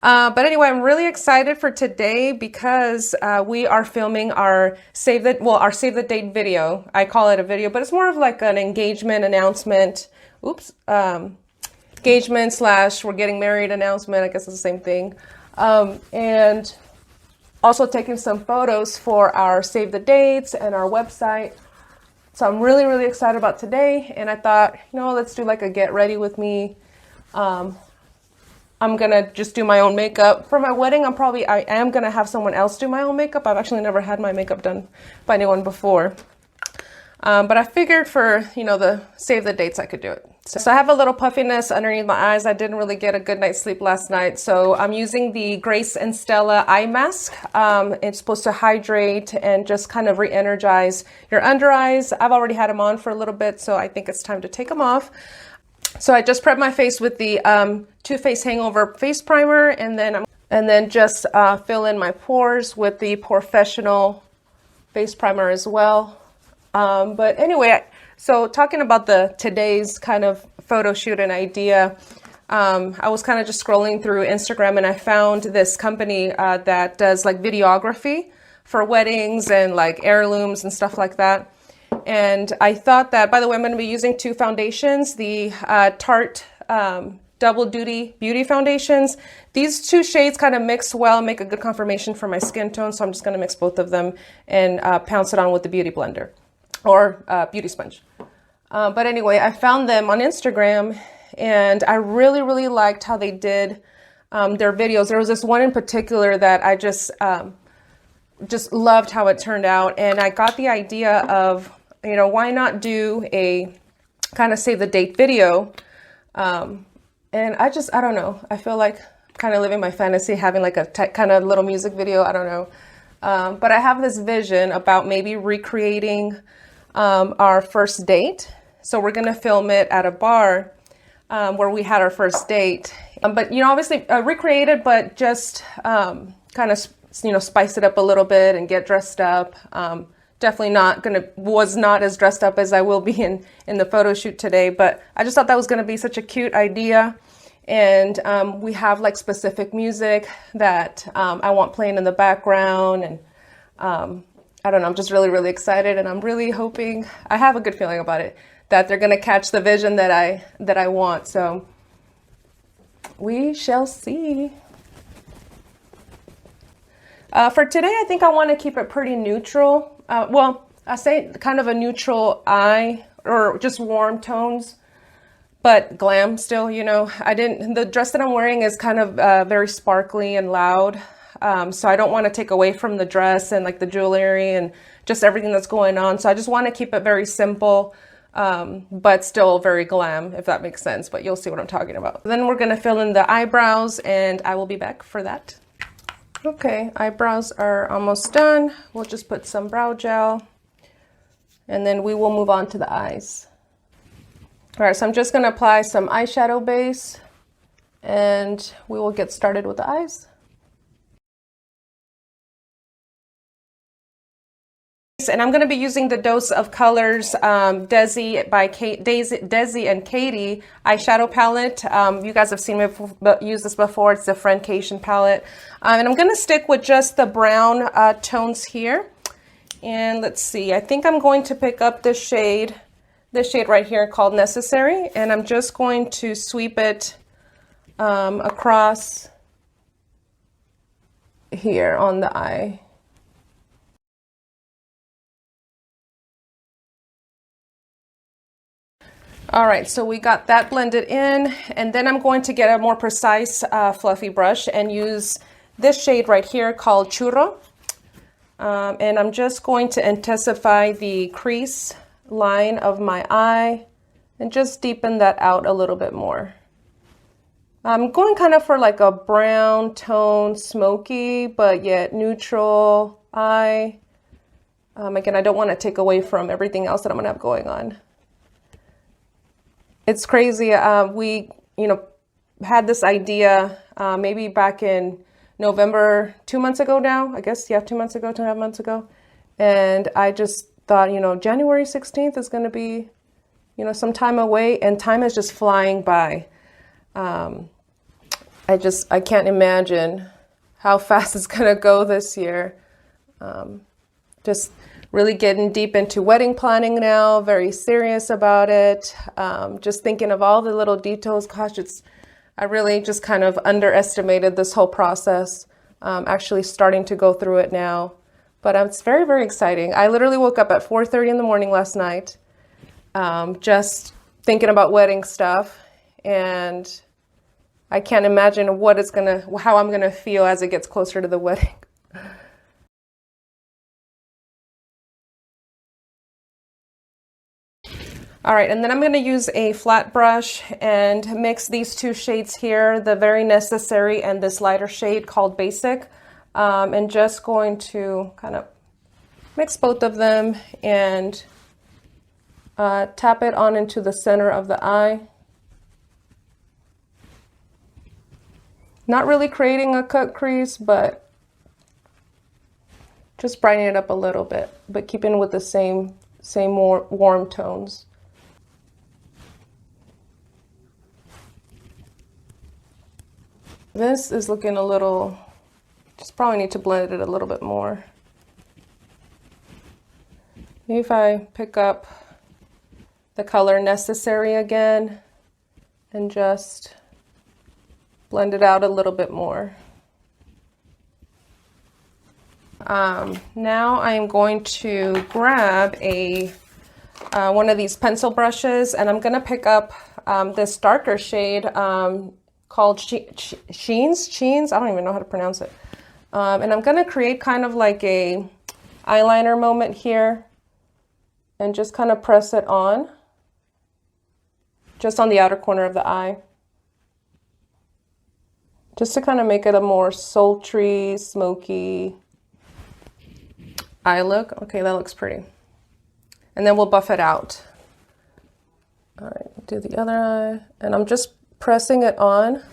But anyway, I'm really excited for today because we are filming our save the date video. I call it a video, but it's more of like an engagement announcement. Oops. Engagement / we're getting married announcement. I guess it's the same thing. And also taking some photos for our save the dates and our website. So I'm really, really excited about today. And I thought, let's do like a get ready with me. I'm gonna just do my own makeup. For my wedding, I am gonna have someone else do my own makeup. I've actually never had my makeup done by anyone before. But I figured for, the save the dates, I could do it. So I have a little puffiness underneath my eyes. I didn't really get a good night's sleep last night. So I'm using the Grace and Stella eye mask. It's supposed to hydrate and just kind of re-energize your under eyes. I've already had them on for a little bit, so I think it's time to take them off. So I just prepped my face with the Too Faced Hangover face primer, and then just fill in my pores with the Professional face primer as well. But anyway, so talking about today's kind of photo shoot and idea, I was kind of just scrolling through Instagram and I found this company that does like videography for weddings and like heirlooms and stuff like that. And I thought that, by the way, I'm going to be using two foundations, the Tarte Double Duty Beauty Foundations. These two shades kind of mix well, make a good confirmation for my skin tone. So I'm just going to mix both of them and pounce it on with the Beauty Blender or Beauty Sponge. But anyway, I found them on Instagram and I really, really liked how they did their videos. There was this one in particular that I just loved how it turned out. And I got the idea of, why not do a kind of save the date video? And I don't know. I feel like kind of living my fantasy, having like a kind of little music video. I don't know. But I have this vision about maybe recreating our first date. So we're going to film it at a bar where we had our first date. But, obviously recreate it, but just kind of, spice it up a little bit and get dressed up. Definitely was not as dressed up as I will be in the photo shoot today, but I just thought that was going to be such a cute idea. And we have like specific music that I want playing in the background. And I don't know, I'm just really, really excited. And I'm really hoping, I have a good feeling about it, that they're going to catch the vision that I want. So we shall see. For today, I think I want to keep it pretty neutral. I say kind of a neutral eye or just warm tones, but glam still, the dress that I'm wearing is kind of very sparkly and loud. So I don't want to take away from the dress and like the jewelry and just everything that's going on. So I just want to keep it very simple, but still very glam, if that makes sense, but you'll see what I'm talking about. Then we're going to fill in the eyebrows and I will be back for that. Okay, eyebrows are almost done. We'll just put some brow gel and then we will move on to the eyes. All right, so I'm just going to apply some eyeshadow base and we will get started with the eyes. And I'm going to be using the Dose of Colors Desi and Katie eyeshadow palette. You guys have seen me use this before. It's the Friendcation palette. And I'm going to stick with just the brown tones here. And let's see, I think I'm going to pick up this shade right here called Necessary. And I'm just going to sweep it across here on the eye. All right, so we got that blended in, and then I'm going to get a more precise fluffy brush and use this shade right here called Churro. And I'm just going to intensify the crease line of my eye and just deepen that out a little bit more. I'm going kind of for like a brown tone, smoky, but yet neutral eye. Again, I don't want to take away from everything else that I'm gonna have going on. It's crazy. We, had this idea maybe back in November, 2 months ago now, I guess, yeah, 2 months ago, 2.5 months ago. And I just thought, January 16th is going to be, some time away, and time is just flying by. I I can't imagine how fast it's gonna go this year. Just really getting deep into wedding planning now, very serious about it. Just thinking of all the little details. Gosh, I really just kind of underestimated this whole process. Actually starting to go through it now, but it's very, very exciting. I literally woke up at 4:30 in the morning last night, just thinking about wedding stuff, and I can't imagine how I'm gonna feel as it gets closer to the wedding. All right, and then I'm going to use a flat brush and mix these two shades here, the Very Necessary and this lighter shade called Basic, and just going to kind of mix both of them and tap it on into the center of the eye. Not really creating a cut crease, but just brightening it up a little bit, but keeping with the same more warm tones. This is looking a little, just probably need to blend it a little bit more. Maybe if I pick up the color Necessary again and just blend it out a little bit more. Now I am going to grab one of these pencil brushes, and I'm going to pick up this darker shade called Sheens. I don't even know how to pronounce it. And I'm going to create kind of like a eyeliner moment here and just kind of press it on, just on the outer corner of the eye, just to kind of make it a more sultry, smoky eye look. Okay, that looks pretty. And then we'll buff it out. All right, do the other eye, and I'm just pressing it on.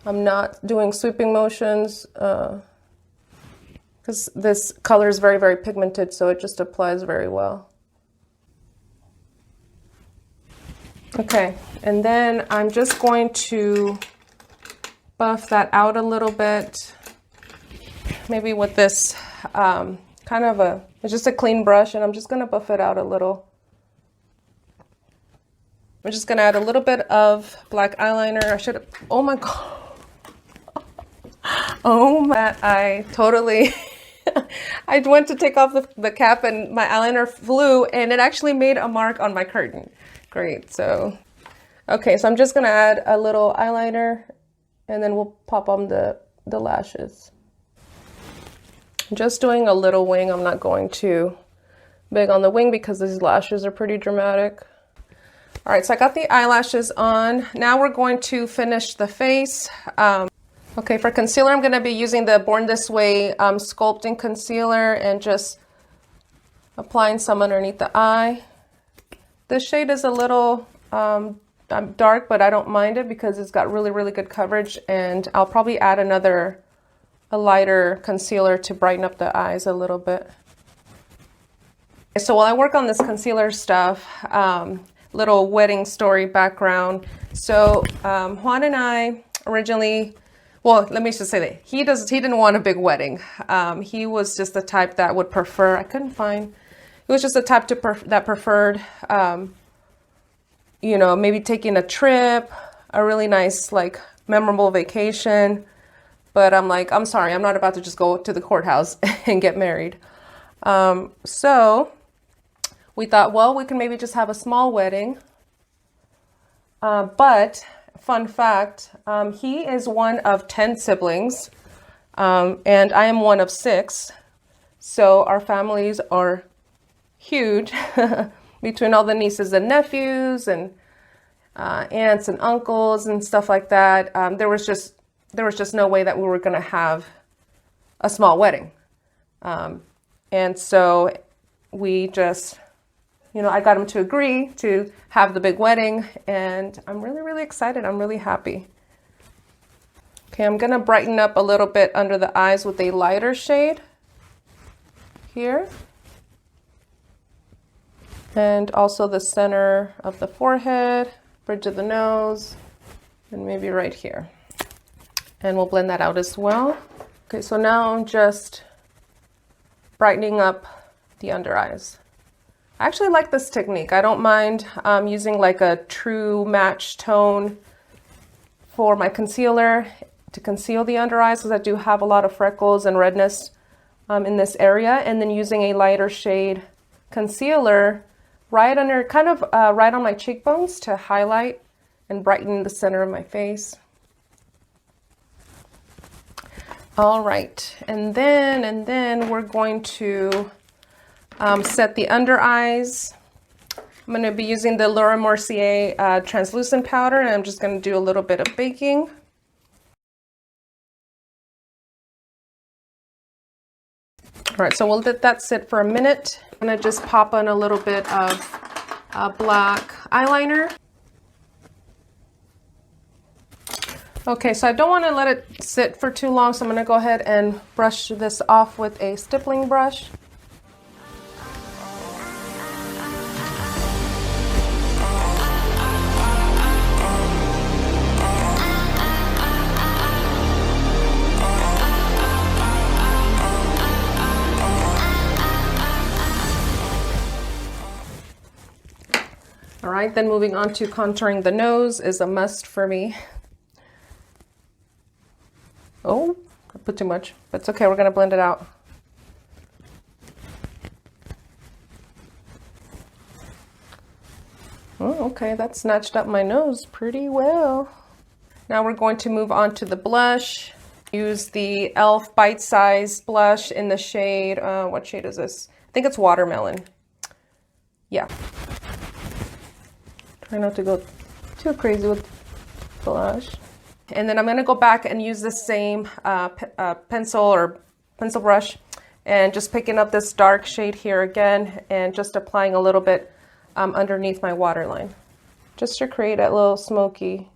I'm not doing sweeping motions because this color is very, very pigmented, so it just applies very well. Okay, and then I'm just going to buff that out a little bit, maybe with this it's just a clean brush, and I'm just going to buff it out a little. I'm just going to add a little bit of black eyeliner. Oh my God. Oh my, I totally, I went to take off the cap and my eyeliner flew and it actually made a mark on my curtain. Great, so, okay, so I'm just going to add a little eyeliner and then we'll pop on the lashes. I'm just doing a little wing. I'm not going too big on the wing because these lashes are pretty dramatic. All right, so I got the eyelashes on. Now we're going to finish the face. Okay, for concealer, I'm going to be using the Born This Way Sculpting Concealer and just applying some underneath the eye. This shade is a little dark, but I don't mind it because it's got really, really good coverage, and I'll probably add a lighter concealer to brighten up the eyes a little bit. So while I work on this concealer stuff, little wedding story background. So Juan and I originally, well, let me just say that he didn't want a big wedding. He was just the type that would prefer, he was just the type that preferred, you know, maybe taking a trip, a really nice, like, memorable vacation. But I'm like, I'm sorry, I'm not about to just go to the courthouse and get married. So we thought, well, we can maybe just have a small wedding. But fun fact, he is one of 10 siblings, and I am one of 6. So our families are huge between all the nieces and nephews and aunts and uncles and stuff like that. There was just no way that we were going to have a small wedding. And so we just, you know, I got him to agree to have the big wedding, and I'm really, really excited. I'm really happy. Okay, I'm going to brighten up a little bit under the eyes with a lighter shade here. And also the center of the forehead, bridge of the nose, and maybe right here. And we'll blend that out as well. Okay, so now I'm just brightening up the under eyes. I actually like this technique. I don't mind using like a true match tone for my concealer to conceal the under eyes, because I do have a lot of freckles and redness in this area, and then using a lighter shade concealer right under, kind of right on my cheekbones to highlight and brighten the center of my face. All right, and then we're going to set the under eyes. I'm going to be using the Laura Mercier translucent powder, and I'm just going to do a little bit of baking. All right, so we'll let that sit for a minute. I'm going to just pop on a little bit of black eyeliner. Okay, so I don't want to let it sit for too long, so I'm going to go ahead and brush this off with a stippling brush. All right, then moving on to contouring the nose is a must for me. Oh, I put too much, but it's okay, we're gonna blend it out. Oh, okay, that snatched up my nose pretty well. Now we're going to move on to the blush. Use the e.l.f. Bite Size blush in the shade, what shade is this? I think it's Watermelon. Yeah. Try not to go too crazy with blush. And then I'm going to go back and use the same pencil brush, and just picking up this dark shade here again and just applying a little bit underneath my waterline, just to create a little smoky,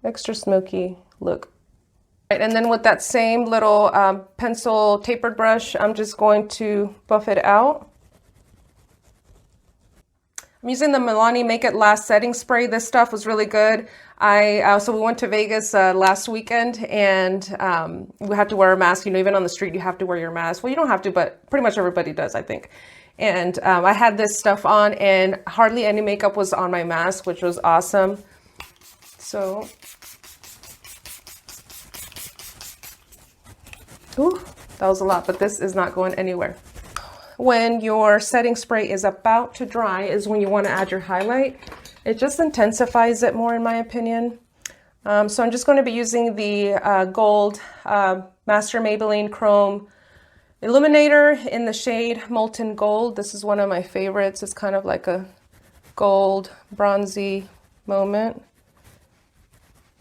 extra smoky look. Right, and then with that same little pencil tapered brush, I'm just going to buff it out. I'm using the Milani Make It Last setting spray. This stuff was really good. So we went to Vegas last weekend, and we had to wear a mask. You know, even on the street, you have to wear your mask. Well, you don't have to, but pretty much everybody does, I think. And I had this stuff on, and hardly any makeup was on my mask, which was awesome. So, ooh, that was a lot, but this is not going anywhere. When your setting spray is about to dry is when you want to add your highlight. It just intensifies it more, in my opinion. So I'm just going to be using the gold Master Maybelline Chrome Illuminator in the shade Molten Gold. This is one of my favorites. It's kind of like a gold bronzy moment.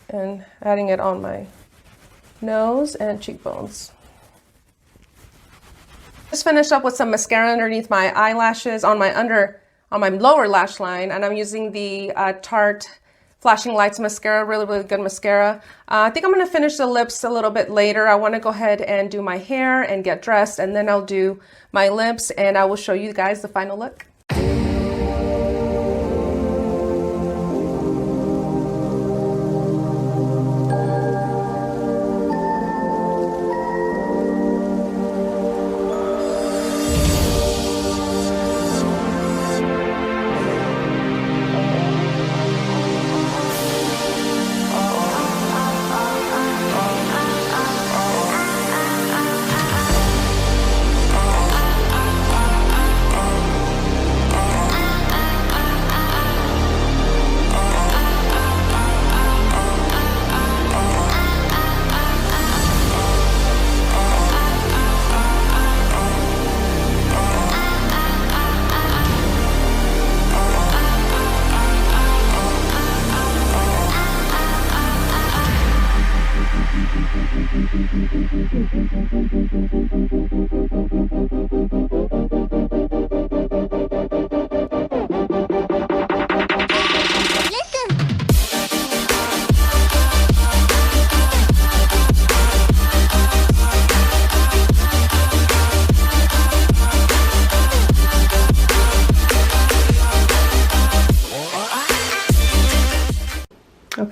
And adding it on my nose and cheekbones. Just finished up with some mascara underneath my eyelashes on my lower lash line, and I'm using the Tarte Flashing Lights mascara, really good mascara. I think I'm going to finish the lips a little bit later. I want to go ahead and do my hair and get dressed, and then I'll do my lips, and I will show you guys the final look.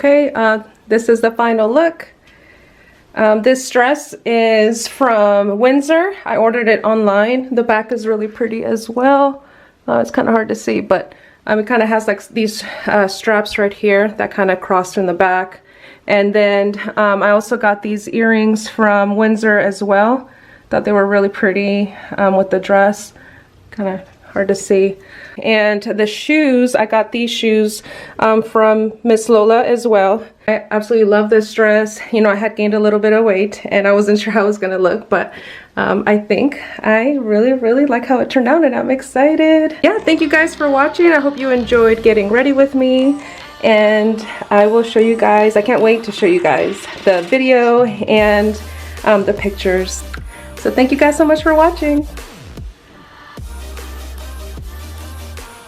Okay, this is the final look. This dress is from Windsor. I ordered it online. The back is really pretty as well. It's kind of hard to see, but it kind of has like these straps right here that kind of cross in the back. And then I also got these earrings from Windsor as well. Thought they were really pretty with the dress. Kind of hard to see. And the shoes, I got these shoes from Miss Lola as well. I absolutely love this dress. You know, I had gained a little bit of weight and I wasn't sure how it was gonna look, but I think I really like how it turned out and I'm excited. Yeah, thank you guys for watching. I hope you enjoyed getting ready with me, and I will show you guys, I can't wait to show you guys the video and the pictures. So thank you guys so much for watching.